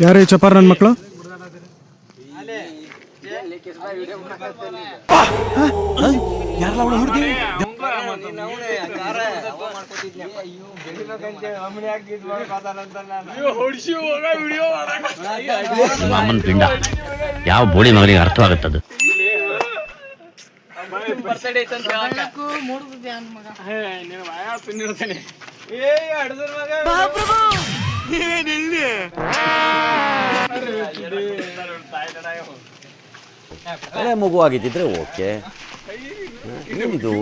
ಯಾರು ಈ ಚಪಾರ್ ನನ್ನ ಮಕ್ಕಳು? ಅಮ್ಮನ ಪಿಂಡ ಯಾವ ಬೋಳಿ ಮಗನಿಗೆ ಅರ್ಥವಾಗುತ್ತದು. ಹಳೆ ಮಗು ಆಗಿದ್ದಿದ್ರೆ ಓಕೆ. ಏನಿದು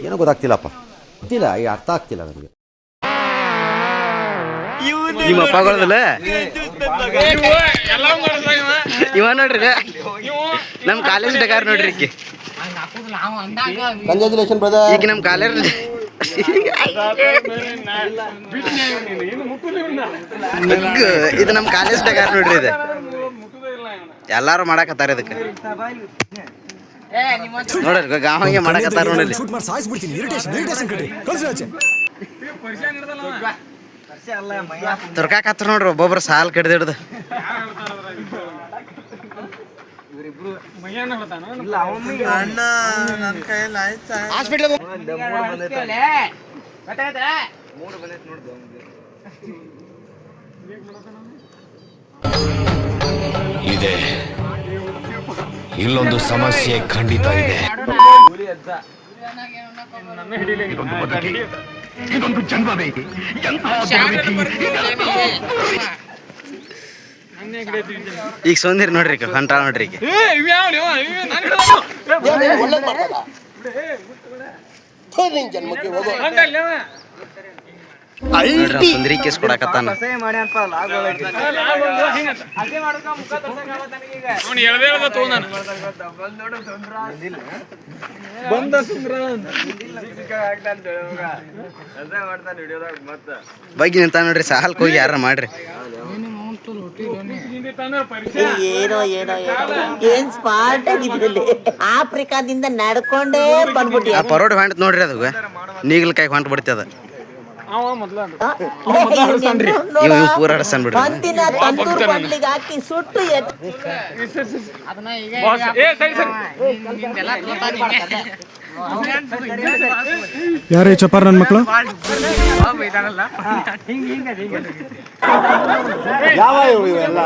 ಏನೋ ಗೊತ್ತಾಗ್ತಿಲ್ಲಪ್ಪ, ಗೊತ್ತಿಲ್ಲ, ಈ ಅರ್ಥ ಆಗ್ತಿಲ್ಲ ನನಗೆ. ನಿಮ್ಮ ಅಪ್ಪಗಳದಲ್ಲ ಇವ ನೋಡ್ರಿ, ನಮ್ ಕಾಲೇಜ್ ಡಗಾರ ನೋಡ್ರಿ. Congratulation brother. ಈಗ ನಮ್ ಕಾಲೇಜ್ ಇದು ನಮ್ ಕಾಲೇಜ್ ಡಗಾರ ನೋಡ್ರಿ. ಇದು ಎಲ್ಲಾರು ಮಾಡಕತ್ತಾರ ಇದಕ್ಕೆ ನೋಡ್ರಿ, ಗಾವಂಗೆ ಮಾಡಕತ್ತಾರ ನೋಡ್ರಿ. ತುರ್ಕಾಕತ್ತಾರ ನೋಡ್ರಿ ಒಬ್ಬೊಬ್ರು ಸಾಲ್ ಕಡ್ದಿಡ್ದು. ಇದೆ ಇಲ್ಲೊಂದು ಸಮಸ್ಯೆ ಖಂಡಿತ ಇದೆ. ಇದೊಂದು ಜನ್ಮವೇ. ಈಗ ಸೊಂದಿರ್ ನೋಡ್ರಿ, ಹೊಂಟಾಳ ನೋಡ್ರಿ. ಸುಂದರಿ ಕೇಸ್ ಕೊಡಕತ್ತಾನ. ಬಗ್ಗೆ ನಿಂತ ನೋಡ್ರಿ, ಸಾಲ್ಕ್ ಹೋಗಿ ಯಾರ ಮಾಡ್ರಿ. ಏನೋ ಏನೋ ಏನ್ ಸ್ಮಾರ್ಟ್ ಆಗಿದ್ರಲ್ಲಿ. ಆಫ್ರಿಕಾದಿಂದ ನಡ್ಕೊಂಡೇ ಬಂದ್ಬಿಟ್ಟಿ. ಆ ಪರೋಡ್ ಹೊಂಟ್ ನೋಡ್ರಿ, ಅದು ನೀಗ್ಲಕಾಯಿ ಹೊಂಟ್ ಬಿಡ್ತದ. ಇವ್ ಪೂರ ಹಡಸನ್ ಬಿಡ್ರಿ. ಒಂದಿನ ತಂದೂರ್ ಬಂಡ್ಲಿಗೆ ಹಾಕಿ ಸುಟ್ಟು ಯಾರು ಈ ಚಪಾರ್ ನನ್ನ ಮಕ್ಕಳು? ಯಾವ ಇವೆಲ್ಲ